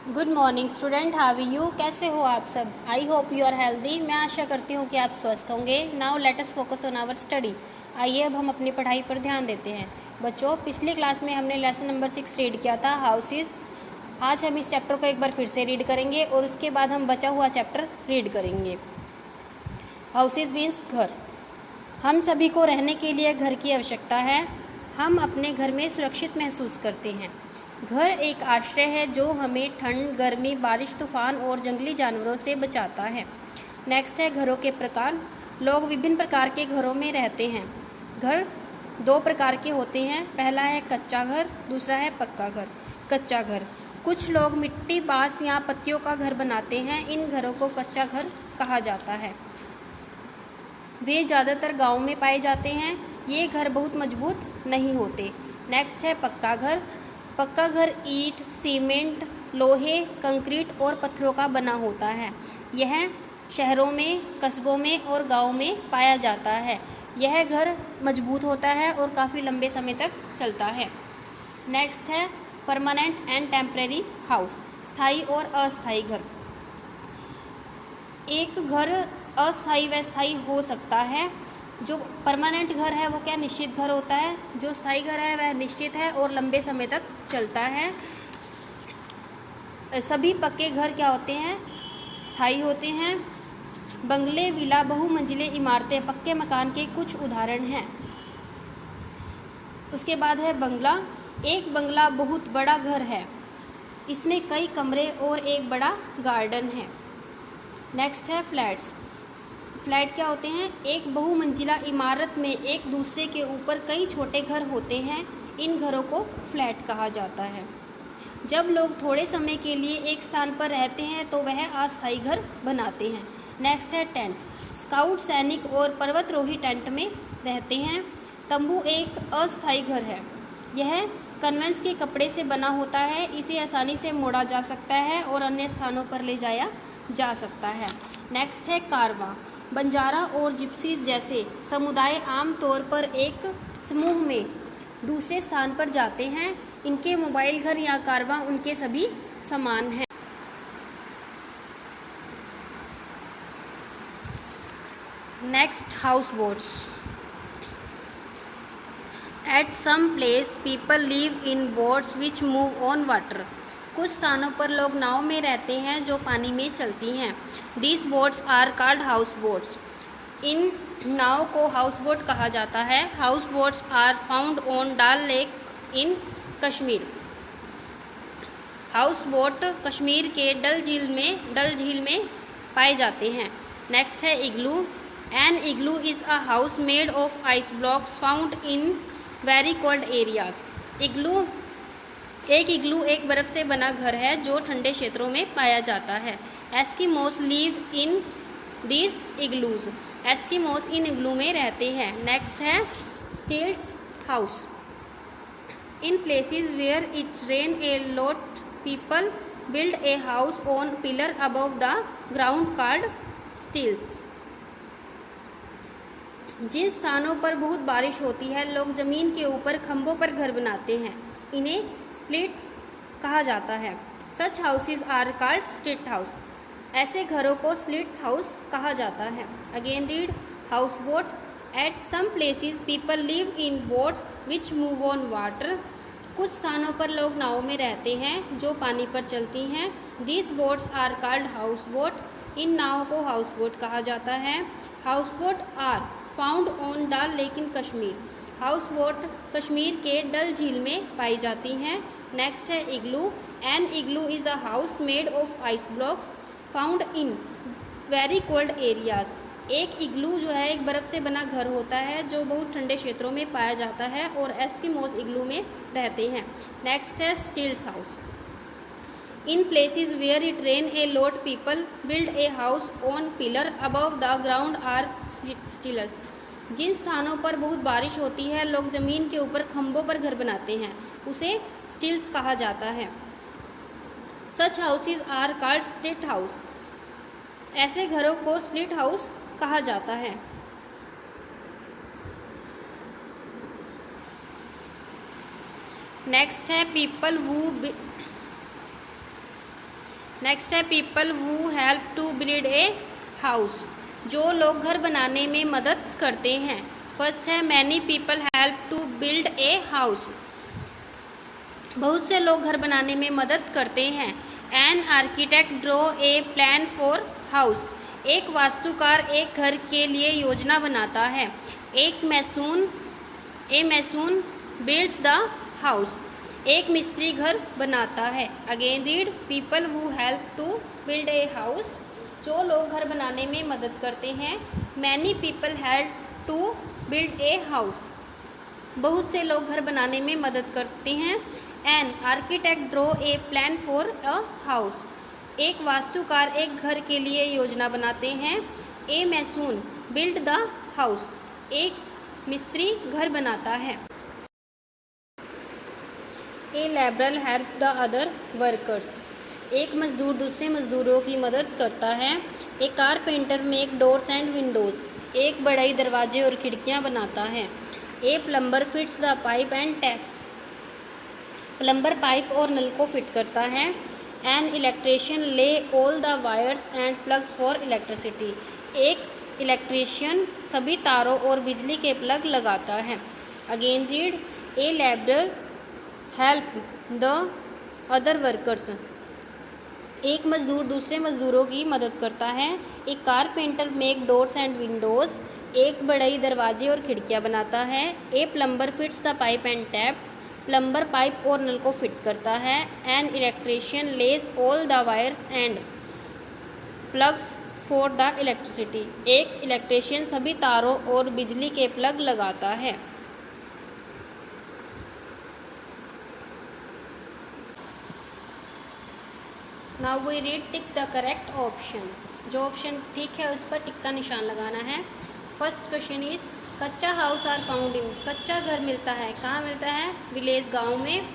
Good morning student, how are you? कैसे हो आप सब? I hope you are healthy. मैं आशा करती हूँ कि आप स्वस्थ होंगे। Now let us focus on our study. आइए अब हम अपनी पढ़ाई पर ध्यान देते हैं। बच्चों, पिछली क्लास में हमने लेसन नंबर 6 रीड किया था, हाउसेज। आज हम इस चैप्टर को एक बार फिर से रीड करेंगे और उसके बाद हम बचा हुआ चैप्टर रीड करेंगे। हाउसेज मीन्स घर। हम सभी को रहने के लिए घर की आवश्यकता है। हम अपने घर में सुरक्षित महसूस करते हैं। घर एक आश्रय है जो हमें ठंड, गर्मी, बारिश, तूफान और जंगली जानवरों से बचाता है। नेक्स्ट है घरों के प्रकार। लोग विभिन्न प्रकार के घरों में रहते हैं। घर दो प्रकार के होते हैं। पहला है कच्चा घर, दूसरा है पक्का घर। कच्चा घर, कुछ लोग मिट्टी, बांस या पत्तियों का घर बनाते हैं। इन घरों को कच्चा घर कहा जाता है। वे ज़्यादातर गाँव में पाए जाते हैं। ये घर बहुत मजबूत नहीं होते। नेक्स्ट है पक्का घर। पक्का घर ईंट, सीमेंट, लोहे, कंक्रीट और पत्थरों का बना होता है। यह शहरों में, कस्बों में और गाँव में पाया जाता है। यह घर मजबूत होता है और काफ़ी लंबे समय तक चलता है। नेक्स्ट है परमानेंट एंड टेम्परेरी हाउस, स्थायी और अस्थायी घर। एक घर अस्थायी व स्थायी हो सकता है। जो परमानेंट घर है वो क्या निश्चित घर होता है। जो स्थायी घर है वह निश्चित है और लंबे समय तक चलता है। सभी पक्के घर क्या होते हैं? स्थायी होते हैं। बंगले, विला, बहुमंजिले इमारतें पक्के मकान के कुछ उदाहरण हैं। उसके बाद है बंगला। एक बंगला बहुत बड़ा घर है। इसमें कई कमरे और एक बड़ा गार्डन है। नेक्स्ट है फ्लैट्स। फ्लैट क्या होते हैं? एक बहुमंजिला इमारत में एक दूसरे के ऊपर कई छोटे घर होते हैं। इन घरों को फ्लैट कहा जाता है। जब लोग थोड़े समय के लिए एक स्थान पर रहते हैं तो वह अस्थायी घर बनाते हैं। नेक्स्ट है टेंट। स्काउट, सैनिक और पर्वतरोही टेंट में रहते हैं। तंबू एक अस्थायी घर है। यह कन्वेंस के कपड़े से बना होता है। इसे आसानी से मोड़ा जा सकता है और अन्य स्थानों पर ले जाया जा सकता है। नेक्स्ट है कारवां। बंजारा और जिप्सीज जैसे समुदाय आमतौर पर एक समूह में दूसरे स्थान पर जाते हैं। इनके मोबाइल घर या कारवां उनके सभी समान हैं। Next house boats. At some place people live in boats which move on water. कुछ स्थानों पर लोग नाव में रहते हैं जो पानी में चलती हैं। These boats are called house boats. इन नाव को हाउस बोट कहा जाता है। House boats are found on Dal lake in Kashmir. House boat Kashmir के डल झील में पाए जाते हैं। नेक्स्ट है igloo. An igloo is a house made of ice blocks found in very cold areas. एक इग्लू एक बर्फ़ से बना घर है जो ठंडे क्षेत्रों में पाया जाता है। Eskimos live in this igloos. Eskimos इन इग्लू में रहते हैं। नेक्स्ट है stilts house. In places where it rain a lot people build a house on pillar above the ground called stilts. जिन स्थानों पर बहुत बारिश होती है लोग ज़मीन के ऊपर खंभों पर घर बनाते हैं। इन्हें स्टिल्ट्स कहा जाता है। Such houses are called stilt house. ऐसे घरों को स्टिल्ट हाउस कहा जाता है। Again read house boat. At some places people live in boats which move on water. कुछ स्थानों पर लोग नावों में रहते हैं जो पानी पर चलती हैं। This boats are called house boat. इन नावों को हाउस बोट कहा जाता है। House boat are found on Dal lake in Kashmir. House boat Kashmir के डल झील में पाई जाती हैं। नेक्स्ट है igloo. An igloo is a house made of ice blocks found in very cold areas. एक इग्लू जो है एक बर्फ़ से बना घर होता है जो बहुत ठंडे क्षेत्रों में पाया जाता है और एस्किमोस इग्लू में रहते हैं। नेक्स्ट है stilts house. In places where it rain a lot people build a house on pillar above the ground are stilts. जिन स्थानों पर बहुत बारिश होती है लोग ज़मीन के ऊपर खंभों पर घर बनाते हैं, उसे स्टिल्ट्स कहा जाता है। Such houses are called stilt house. ऐसे घरों को स्टिल्ट हाउस कहा जाता है। नेक्स्ट है पीपल हु नेक्स्ट है people who help to build a house, जो लोग घर बनाने में मदद करते हैं। फर्स्ट है many people help to build a house, बहुत से लोग घर बनाने में मदद करते हैं। An architect draw a plan for house, एक वास्तुकार एक घर के लिए योजना बनाता है। A mason builds the house, एक मिस्त्री घर बनाता है। Again read people who help to build a house, जो लोग घर बनाने में मदद करते हैं। Many people help to build a house, बहुत से लोग घर बनाने में मदद करते हैं। An architect draw a plan for a house, एक वास्तुकार एक घर के लिए योजना बनाते हैं। A mason build the house, एक मिस्त्री घर बनाता है। A labourer help the other workers, एक मजदूर दूसरे मजदूरों की मदद करता है। A carpenter make doors and windows, एक बढ़ई दरवाजे और खिड़कियां बनाता है। A plumber fits the pipe and taps, plumber pipe और नल को फिट करता है। An electrician lay all the wires and plugs for electricity, एक इलेक्ट्रिशियन सभी तारों और बिजली के प्लग लगाता है। Again read a labourer help the other workers, एक मजदूर दूसरे मजदूरों की मदद करता है। एक carpenter make doors and windows, एक बढ़ई दरवाजे और खिड़कियां बनाता है। A plumber fits the pipe and taps, plumber pipe और नल को फिट करता है। An electrician lays all the wires and plugs for the electricity, एक इलेक्ट्रिशियन सभी तारों और बिजली के प्लग लगाता है। Now we read tick the correct option, जो ऑप्शन ठीक है उस पर टिक का निशान लगाना है। First question is kutcha house are found in, कच्चा घर मिलता है कहाँ मिलता है? विलेज गांव में,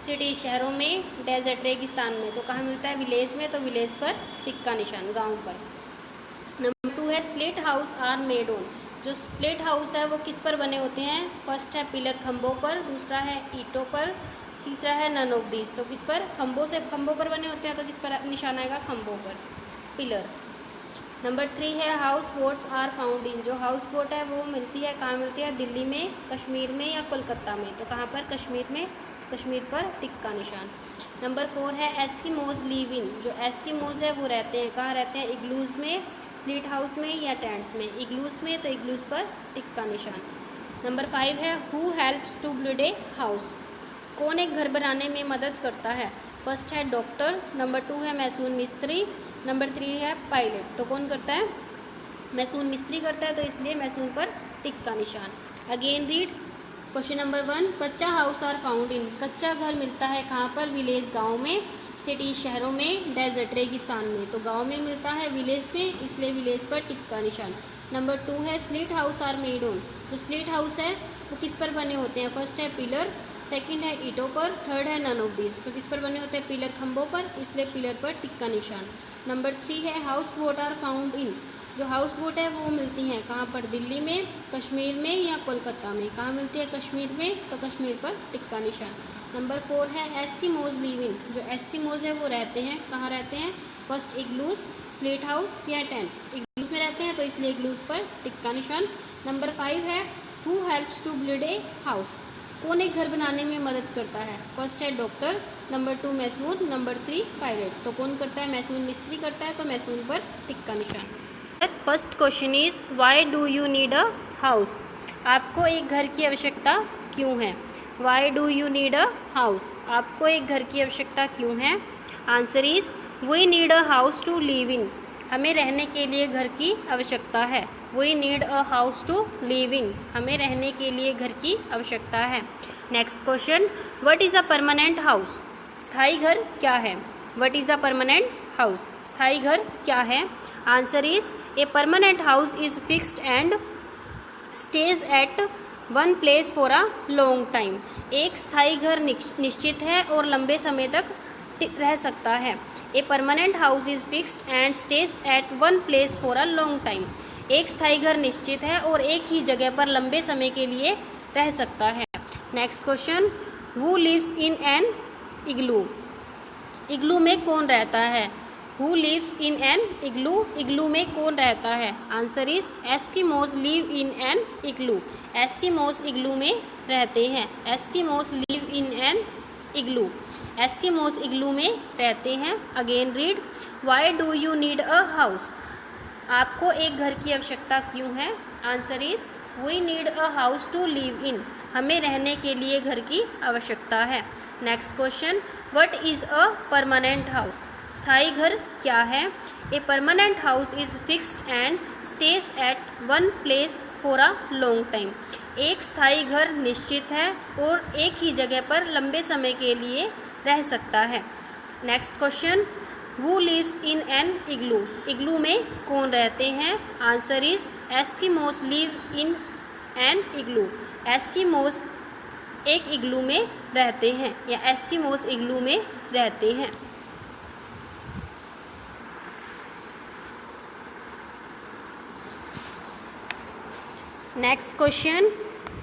सिटी शहरों में, डेजर्ट रेगिस्तान में। तो कहाँ मिलता है? विलेज में, तो विलेज पर टिक का निशान, गांव पर। नंबर 2 है slate house are made on, जो स्लेट हाउस है वो किस पर बने होते हैं? फर्स्ट है पिलर खंभों पर, दूसरा है ईंटों पर, तीसरा है नन ऑफ दीज। तो किस पर? खंभों पर बने होते हैं, तो किस पर निशान आएगा? खंभों पर, पिलर। नंबर 3 है house boats are found in, जो हाउस बोट है वो मिलती है कहाँ मिलती है? दिल्ली में, कश्मीर में या कोलकाता में। तो कहाँ पर? कश्मीर में, कश्मीर पर टिक का निशान। नंबर 4 है एस्किमोज लिव इन, जो एस्किमोज है वो रहते हैं कहाँ रहते हैं? इग्लूज में, स्लीट हाउस में या टेंट्स में। इग्लूज में, तो इग्लूज पर टिक का निशान। नंबर 5 है who helps to build a house, कौन एक घर बनाने में मदद करता है? फर्स्ट है डॉक्टर, नंबर 2 है मैसून मिस्त्री, नंबर 3 है पायलट। तो कौन करता है? मैसून मिस्त्री करता है, तो इसलिए मैसून पर टिक का निशान। अगेन रीड क्वेश्चन नंबर 1, कच्चा हाउस आर फाउंड इन, कच्चा घर मिलता है कहाँ पर? विलेज गांव में, सिटी शहरों में, डेजर्ट रेगिस्तान में। तो गांव में मिलता है, विलेज में, इसलिए विलेज पर टिक का निशान। नंबर 2 है sleet house are made on, जो स्लीट हाउस है वो किस पर बने होते हैं? फर्स्ट है पिलर, सेकंड है ईंटों पर, थर्ड है नन ऑफ दिस। तो किस पर बने होते हैं? पिलर खंभों पर, इसलिए पिलर पर टिक का निशान। नंबर 3 है house boat are found in, जो हाउस बोट है वो मिलती हैं कहाँ पर? दिल्ली में, कश्मीर में या कोलकाता में। कहाँ मिलती है? कश्मीर में, तो कश्मीर पर टिक का निशान। नंबर 4 है एस्किमोज लिव इन, जो एस्किमोज है वो रहते हैं कहाँ रहते हैं? फर्स्ट इग्लूज, स्लेट हाउस या टेंट। इग्लूज में रहते हैं, तो इसलिए इग्लूज पर टिक का निशान। नंबर 5 है who helps to build a house, कौन एक घर बनाने में मदद करता है? फर्स्ट है डॉक्टर, नंबर 2 मैसून, नंबर 3 पायलट। तो कौन करता है? मैसून मिस्त्री करता है, तो मैसून पर टिक का निशान। First question is why do you need a house, आपको एक घर की आवश्यकता क्यों है? Why do you need a house, आपको एक घर की आवश्यकता क्यों है? Answer is we need a house to live in, हमें रहने के लिए घर की आवश्यकता है। We need a house to live in, हमें रहने के लिए घर की आवश्यकता है। Next question, what is a permanent house, स्थायी घर क्या है? What is a permanent house, स्थायी घर क्या है? Answer is a permanent house is fixed and stays at one place for a long time, एक स्थायी घर निश्चित है और लंबे समय तक रह सकता है। A permanent house is fixed and stays at one place for a long time, एक स्थायी घर निश्चित है और एक ही जगह पर लंबे समय के लिए रह सकता है। Next question, who lives in an igloo, igloo में कौन रहता है? Who lives in an igloo, igloo में कौन रहता है? Answer is Eskimos live in an igloo, Eskimos igloo में रहते हैं। Eskimos live in an igloo, Eskimos igloo में रहते हैं। Again read, why do you need a house, आपको एक घर की आवश्यकता क्यों है? Answer is we need a house to live in, हमें रहने के लिए घर की आवश्यकता है। Next question, what is a permanent house, स्थायी घर क्या है? A permanent house is fixed and stays at one place for a long time, एक स्थायी घर निश्चित है और एक ही जगह पर लंबे समय के लिए रह सकता है। Next question, who lives in an igloo, igloo में कौन रहते हैं? Answer is Eskimos live in an igloo, Eskimos एक इग्लू में रहते हैं या एस्किमोस इग्लू में रहते हैं। Next question,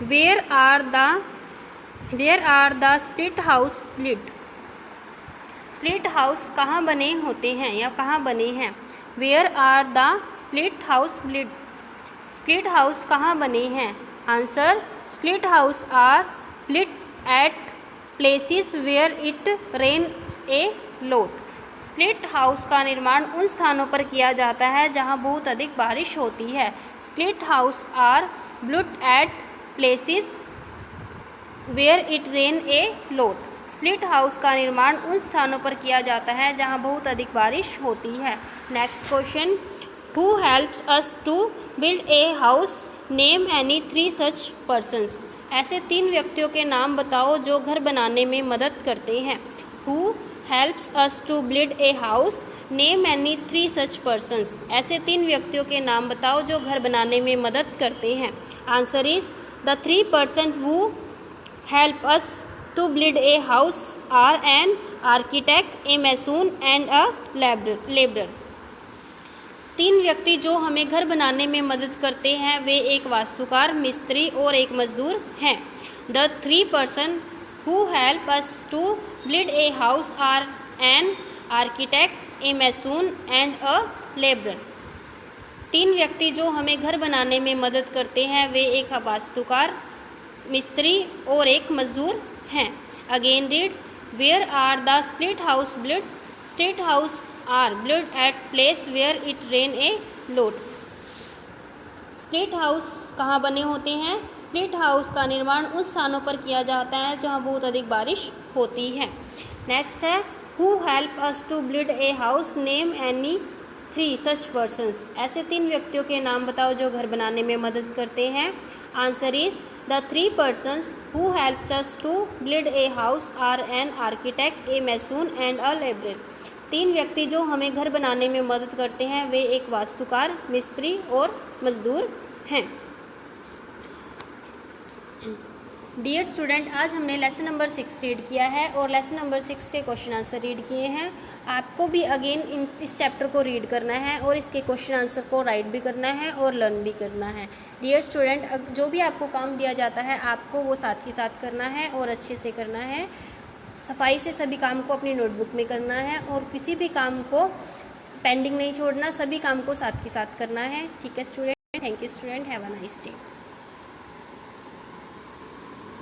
where are the split house built, split house कहाँ बने होते हैं या कहाँ बने हैं? Where are the split house built, split house कहाँ बने हैं? Answer, split house are built at places where it rains a lot, split house का निर्माण उन स्थानों पर किया जाता है जहाँ बहुत अधिक बारिश होती है। Split house are built at places where it rain a lot, split house का निर्माण उन स्थानों पर किया जाता है जहाँ बहुत अधिक बारिश होती है। Next question, who helps us to build a house, name any 3 such persons, ऐसे 3 व्यक्तियों के नाम बताओ जो घर बनाने में मदद करते हैं। Who helps us to build a house, name any 3 such persons, ऐसे 3 व्यक्तियों के नाम बताओ जो घर बनाने में मदद करते हैं। Answer is the 3 person who help us to build a house are an architect, a mason and a labourer. 3 व्यक्ति जो हमें घर बनाने में मदद करते हैं वे एक वास्तुकार, मिस्त्री और एक मजदूर हैं। The 3 person who help us to build a house are an architect, a mason and a labourer. 3 व्यक्ति जो हमें घर बनाने में मदद करते हैं वे एक वास्तुकार, मिस्त्री और एक मजदूर हैं। Again read, where are the split house built, split house are built at place where it rain a lot, split house कहाँ बने होते हैं? स्प्लिट हाउस का निर्माण उन स्थानों पर किया जाता है जहाँ बहुत अधिक बारिश होती है। नेक्स्ट है, who help us to build a house, name any 3 such persons, ऐसे 3 व्यक्तियों के नाम बताओ जो घर बनाने में मदद करते हैं। Answer is the 3 persons who helped us to build a house are an architect, a mason and a laborer। 3 व्यक्ति जो हमें घर बनाने में मदद करते हैं वे एक वास्तुकार, मिस्त्री और मजदूर हैं। डियर स्टूडेंट, आज हमने लेसन नंबर 6 रीड किया है और लेसन नंबर 6 के क्वेश्चन आंसर रीड किए हैं। आपको भी अगेन इस चैप्टर को रीड करना है और इसके क्वेश्चन आंसर को राइट भी करना है और लर्न भी करना है। डियर स्टूडेंट, जो भी आपको काम दिया जाता है आपको वो साथ के साथ करना है और अच्छे से करना है। सफाई से सभी काम को अपनी नोटबुक में करना है और किसी भी काम को पेंडिंग नहीं छोड़ना, सभी काम को साथ के साथ करना है। ठीक है student, thank you student, have a nice day.